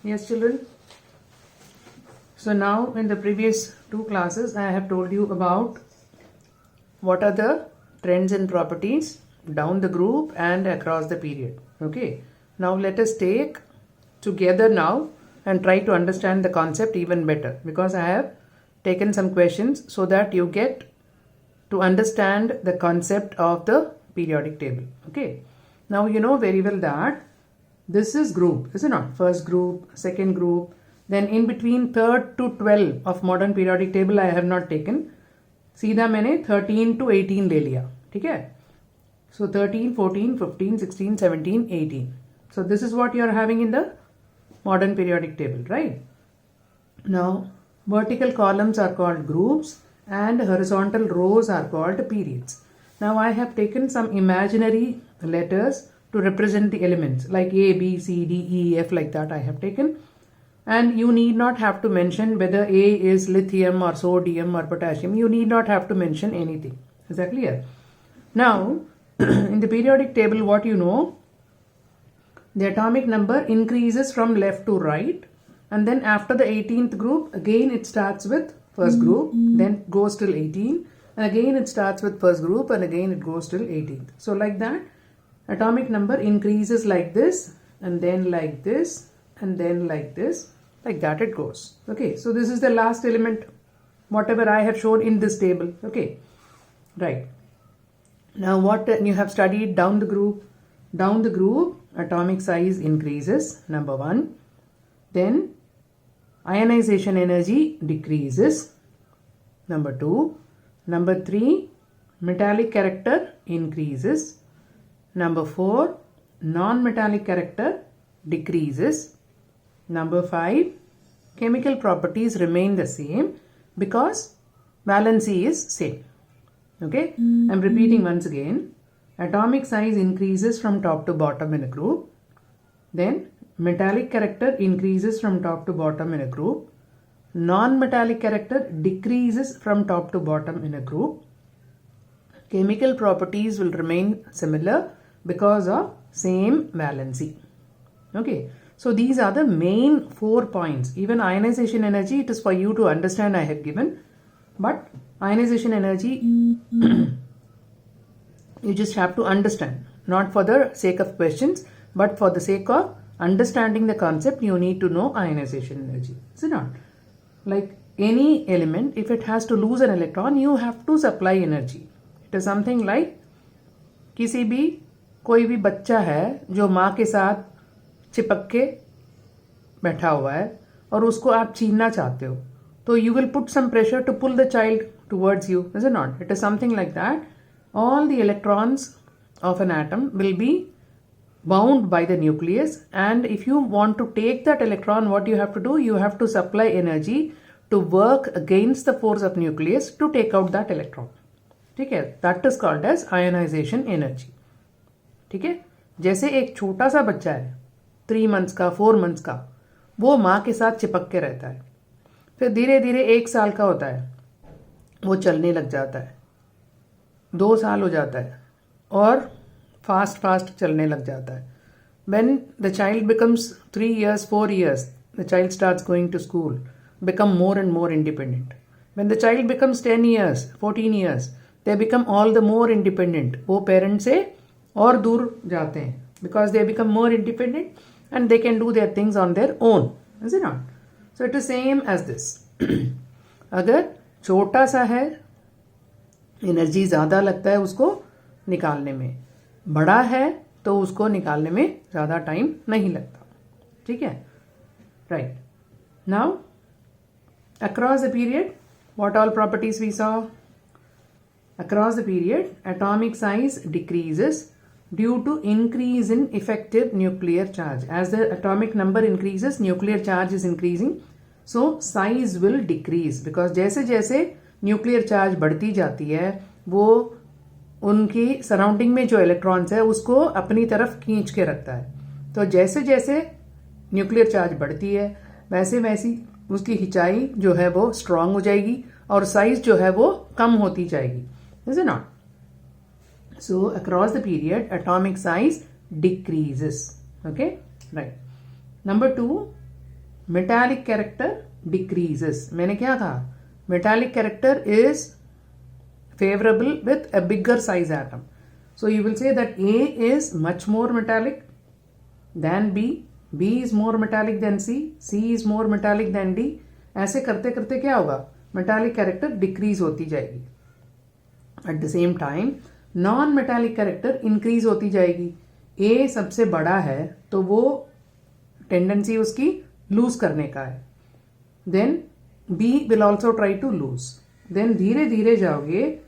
Yes, children. So now in the previous two classes, I have told you about what are the trends and properties down the group and across the period. Okay. Now let us take together now and try to understand the concept even better, because I have taken some questions so that you get to understand the concept of the periodic table. Okay. Now you know very well that this is group, is it not? First group, second group, then in between 3rd to 12 of modern periodic table I have not taken. सीधा मैंने 13 to 18 ले लिया, ठीक है? So 13, 14, 15, 16, 17, 18. So this is what you are having in the modern periodic table, right? Now vertical columns are called groups and horizontal rows are called periods. Now I have taken some imaginary letters to represent the elements like A, B, C, D, E, F, like that I have taken. And you need not have to mention whether A is lithium or sodium or potassium. You need not have to mention anything. Is that clear? Now, in the periodic table, what you know, the atomic number increases from left to right. And then after the 18th group, again it starts with first group, then goes till 18. And again it starts with first group and again it goes till 18th. So like that, atomic number increases like this and then like this and then like this, like that it goes. Okay, so this is the last element, whatever I have shown in this table. Okay, right. Now what you have studied down the group, atomic size increases, number 1. Then ionization energy decreases, number 2. Number 3, metallic character increases. Number 4, non-metallic character decreases. Number 5, chemical properties remain the same because valency is same. Okay, I'm repeating once again. Atomic size increases from top to bottom in a group. Then metallic character increases from top to bottom in a group. Non-metallic character decreases from top to bottom in a group. Chemical properties will remain similar because of same valency. Okay, so these are the main 4 points. Even ionization energy, it is for you to understand, I have given. But ionization energy, you just have to understand. Not for the sake of questions, but for the sake of understanding the concept, you need to know ionization energy. Is it not? Like any element, if it has to lose an electron, you have to supply energy. It is something like किसी भी कोई भी बच्चा है जो माँ के साथ चिपक के बैठा हुआ है और उसको आप छीनना चाहते हो, तो you will put some pressure to pull the child towards you, is it not? It is something like that. All the electrons of an atom will be bound by the nucleus, and if you want to take that electron, what you have to do, you have to supply energy to work against the force of nucleus to take out that electron. ठीक है, that is called as ionization energy. ठीक है, जैसे एक छोटा सा बच्चा है 3 months का, 4 months का, वो माँ के साथ चिपक के रहता है, फिर धीरे धीरे 1 साल का होता है, वो चलने लग जाता है, 2 साल हो जाता है और फास्ट चलने लग जाता है. When the child becomes 3 years, 4 years, the child starts going to school, become more and more independent. When the child becomes 10 years, 14 years, they become all the more independent. वो parents से और दूर जाते हैं because they become more independent and they can do their things on their own. Is it not? So it is same as this. अगर छोटा सा है, एनर्जी ज़्यादा लगता है उसको निकालने में, बड़ा है तो उसको निकालने में ज़्यादा टाइम नहीं लगता. ठीक है, right. Now across the period, what all properties we saw? Across the period, atomic size decreases due to increase in effective nuclear charge. As the atomic number increases, nuclear charge is increasing, so size will decrease because जैसे जैसे nuclear charge बढ़ती जाती है, वो उनकी surrounding में जो electrons है उसको अपनी तरफ खींच के रखता है. तो जैसे जैसे न्यूक्लियर चार्ज बढ़ती है, वैसे वैसी उसकी खिंचाई जो है वो स्ट्रांग हो जाएगी और साइज जो है वो कम होती जाएगी. Is it not? So across the period atomic size decreases. Okay, right. Number 2, metallic character decreases. मैंने क्या कहा? Metallic character is favorable with a bigger size atom. So you will say that A is much more metallic than B, B is more metallic than C, C is more metallic than D. ऐसे करते करते क्या होगा? Metallic character decrease होती जाएगी. At the same time, non metallic character increase होती जाएगी. A सबसे बड़ा है तो वो टेंडेंसी उसकी लूज करने का है. Then B will also try to lose. Then धीरे धीरे जाओगे,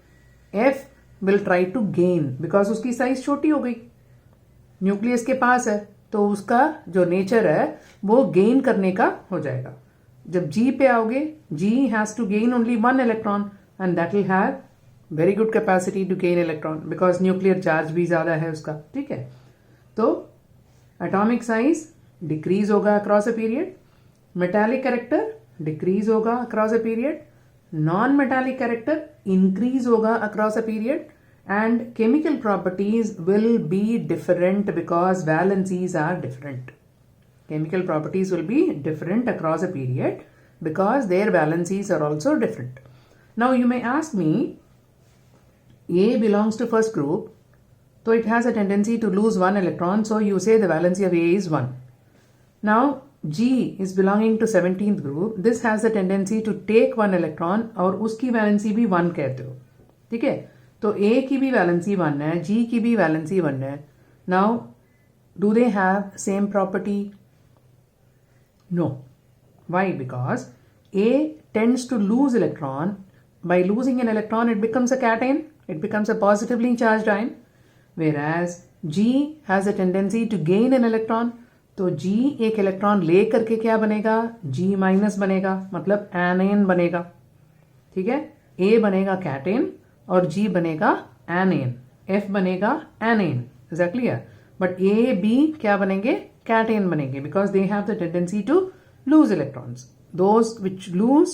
F will try to gain because उसकी साइज छोटी हो गई, न्यूक्लियस के पास है, तो उसका जो नेचर है वो गेन करने का हो जाएगा. जब G पे आओगे, G has to gain only one electron and that will have very good capacity to gain electron because nuclear charge भी ज्यादा है उसका. ठीक है, तो एटॉमिक साइज डिक्रीज होगा across a period, metallic character decrease होगा across a period, non metallic character increase होगा across a period, and chemical properties will be different because valencies are different. Chemical properties will be different across a period because their valencies are also different. Now you may ask me, A belongs to first group, so it has a tendency to lose one electron, so you say the valency of A is 1. Now G is belonging to 17th group, this has a tendency to take one electron और उसकी valency भी 1 कहते हो. ठीक है, तो A की भी वैलेंसी 1 है, G की भी वैलेंसी 1 है. Now do they have same property? No. Why? Because A tends to lose electron. By losing an electron, it becomes a cation. It becomes a positively charged ion. Whereas G has a tendency to gain an electron. तो G एक electron ले करके क्या बनेगा? G minus बनेगा, मतलब Annen बनेगा. ठीक है, A बनेगा कैटेन और G बनेगा एनेन, F बनेगा Annen. Is that clear? But A, B क्या बनेंगे? कैटेन बनेंगे because they have the tendency to lose electrons. Those which lose,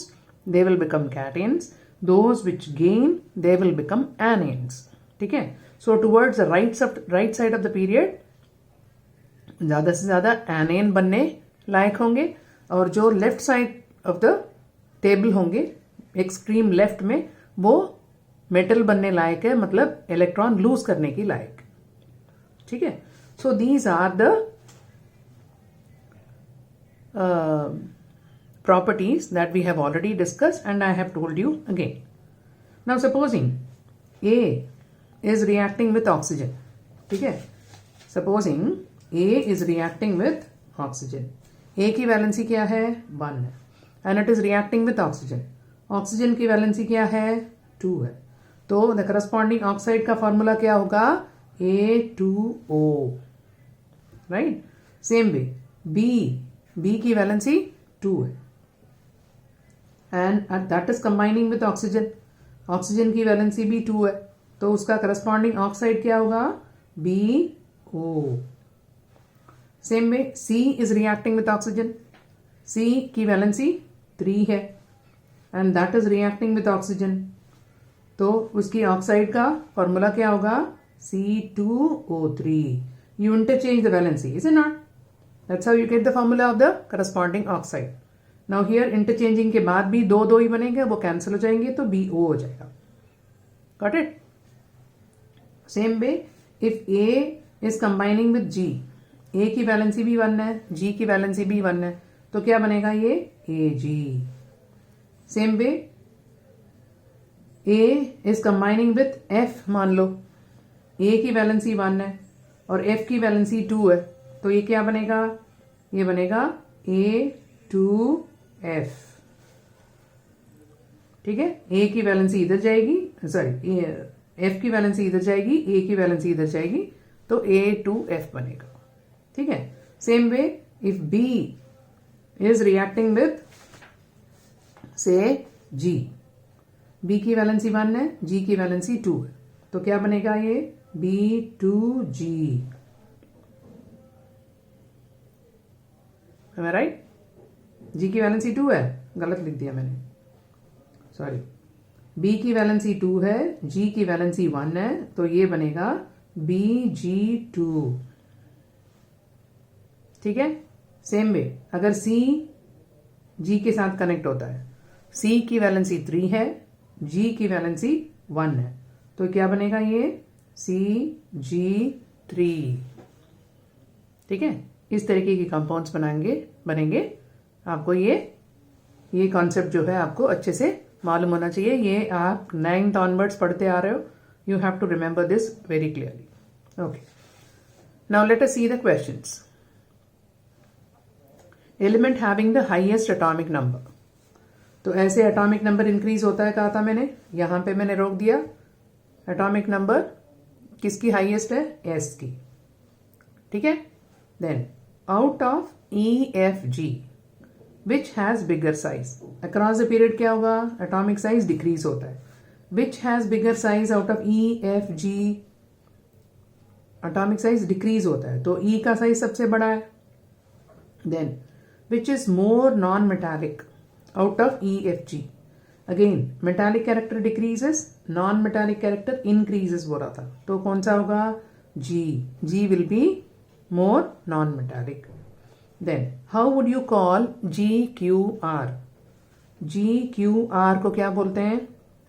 they will become cations. Those which gain, they will become anions. ठीक है, so towards the right side of the period ज्यादा से ज्यादा Annen बनने लायक होंगे और जो left side of the table होंगे एक्सट्रीम लेफ्ट में वो मेटल बनने लायक है, मतलब इलेक्ट्रॉन लूज करने की लायक. ठीक है, so these are the properties that we have already discussed and I have told you again. Now supposing A is reacting with oxygen. ठीक है, supposing A is reacting with oxygen. A की valency क्या है? 1 है and it is reacting with oxygen. Oxygen की valency क्या है? 2 है. तो द करस्पॉन्डिंग ऑक्साइड का फॉर्मूला क्या होगा? A2O. Right. Same way B की वैलेंसी 2 है and that is combining with oxygen. Oxygen की वैलेंसी भी 2 है, तो उसका करस्पॉन्डिंग ऑक्साइड क्या होगा? BO. Same way C is reacting with oxygen. C की वैलेंसी 3 है and that is reacting with oxygen. तो उसकी ऑक्साइड का फॉर्मूला क्या होगा? C2O3. You interchange the valency, is it not? That's how you get the formula of the corresponding oxide. Now here interchanging के बाद भी दो ही बनेंगे, वो कैंसिल हो जाएंगे तो BO हो जाएगा. Got it? Same way, if A is combining with G, A की वैलेंसी भी 1 है, G की वैलेंसी भी 1 है, तो क्या बनेगा ये? AG. Same way, A is combining with F. मान लो A की वैलेंसी 1 है और F की वैलेंसी 2 है, तो ये क्या बनेगा? ये बनेगा A2F. ठीक है, A की वैलेंसी इधर जाएगी, सॉरी F की वैलेंसी इधर जाएगी, A की वैलेंसी इधर जाएगी, तो A2F बनेगा. ठीक है, same way if B is reacting with से G, B की वैलेंसी 1 है, G की वैलेंसी 2 है, तो क्या बनेगा? ये B2G. Am I right? G की वैलेंसी 2 है, गलत लिख दिया मैंने, सॉरी. B की वैलेंसी 2 है, G की वैलेंसी 1 है, तो ये बनेगा BG2. ठीक है। सेम वे अगर C G के साथ कनेक्ट होता है, C की वैलेंसी 3 है, G की वैलेंसी 1 है, तो क्या बनेगा ये CG3। ठीक है, इस तरीके की कंपाउंड्स बनेंगे। आपको ये कॉन्सेप्ट जो है आपको अच्छे से मालूम होना चाहिए। ये आप 9th ऑनवर्ड्स पढ़ते आ रहे हो। You have to remember this very clearly. Okay, now let us see the questions. Element having the highest atomic number, तो ऐसे एटॉमिक नंबर इंक्रीज होता है, कहा था मैंने, यहां पे मैंने रोक दिया। एटॉमिक नंबर किसकी हाईएस्ट है? S की। ठीक है, then out of EFG which has bigger size, across the period क्या होगा? एटॉमिक साइज डिक्रीज होता है। Which has bigger size out of EFG, atomic size decrease होता है, तो E का साइज सबसे बड़ा है। Then which is more non metallic out of EFG, again metallic character decreases, non metallic character increases बोला था, तो कौन सा होगा? G will be more non metallic. Then how would you call GQR? GQR को क्या बोलते हैं?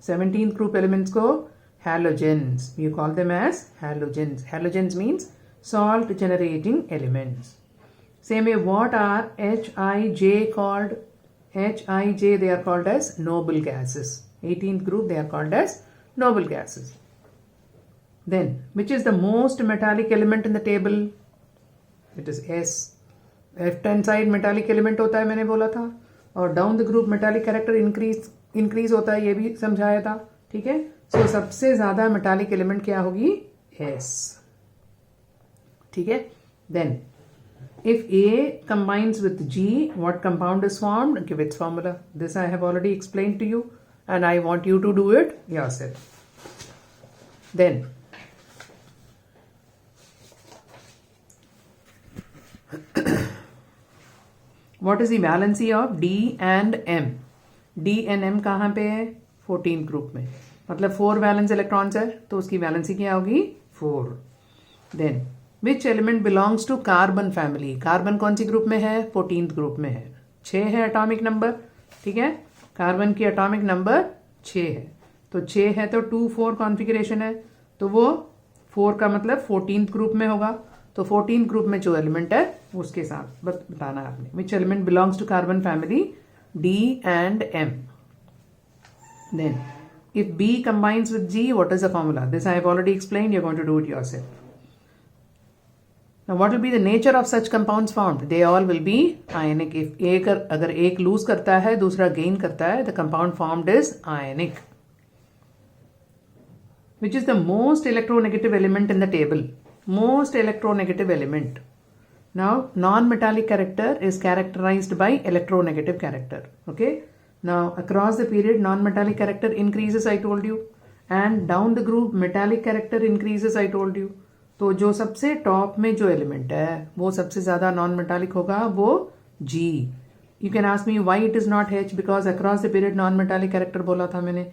17th ग्रुप एलिमेंट्स को halogens, you call them as halogens. Halogens means salt generating elements. Same way, what are HIJ called? HIJ, they are called as noble gases. 18th group, they are called as noble gases. Then, which is the most metallic element in the table? It is S. Left hand side metallic element होता है, मैंने बोला था, और down the group metallic character increase होता है, ये भी समझाया था। ठीक है, सो सबसे ज्यादा मेटालिक एलिमेंट क्या होगी? S। ठीक है, then if A combines with G, what compound is formed? Give its formula. This I have already explained to you and I want you to do it yourself. Then what is the valency of D and M? D and M कहाँ पे है? 14th group में, मतलब 4 valence electrons है, तो उसकी valency क्या होगी? 4। Then which element belongs to carbon family? Carbon कौन सी ग्रुप में है? 14th ग्रुप में है। 6 है एटॉमिक नंबर। ठीक है, कार्बन की एटॉमिक नंबर 6 है, तो 6 है तो 2-4 कॉन्फ़िगरेशन है, तो वो 4 का मतलब 14th ग्रुप में होगा। तो 14th ग्रुप में जो एलिमेंट है उसके साथ बताना आपने। Which element belongs to carbon family? D and M. Then if B combines with G, what is the formula? This I have already explained. You're going to do it yourself. Now what will be the nature of such compounds formed? They all will be ionic. If अगर एक loose करता है दूसरा gain करता है, the compound formed is ionic. Which is the most electronegative element in the table? Most electronegative element. Now non-metallic character is characterized by electronegative character. Okay. Now across the period non-metallic character increases, I told you, and down the group metallic character increases, I told you. तो जो सबसे top में जो element है वो सबसे ज्यादा non metallic होगा, वो G. You can ask me why it is not H, because across the period non metallic character बोला था मैंने।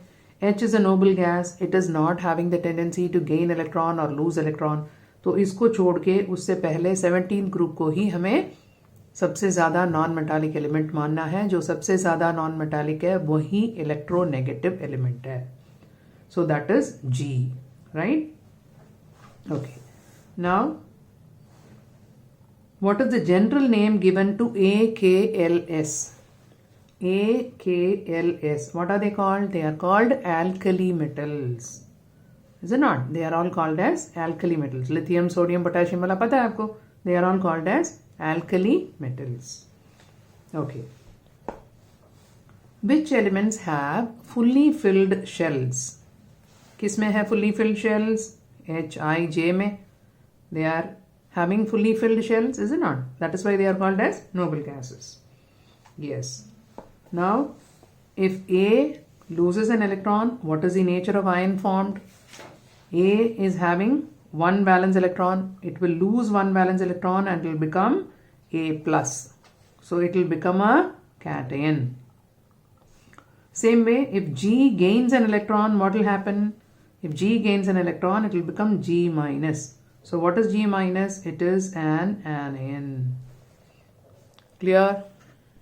H is a noble gas, it is not having the tendency to gain electron और lose electron, तो इसको छोड़ के उससे पहले 17th ग्रुप को ही हमें सबसे ज्यादा नॉन मेटालिक एलिमेंट मानना है। जो सबसे ज्यादा नॉन मेटालिक है वही इलेक्ट्रोनेगेटिव एलिमेंट है, so that is G, right? Okay, now what is the general name given to AKLS? AKLS, what are they called? They are called alkali metals, is it not? They are all called as alkali metals. Lithium, sodium, potassium वाला पता है आपको? They are all called as alkali metals. Okay. Which elements have fully filled shells? किस में है fully filled shells? HIJ में they are having fully filled shells, is it not? That is why they are called as noble gases. Yes. Now, if A loses an electron, what is the nature of ion formed? A is having 1 valence electron. It will lose 1 valence electron and it will become A plus. So it will become a cation. Same way, if G gains an electron, what will happen? If G gains an electron, it will become G minus. So what is G minus? It is an anion. Clear?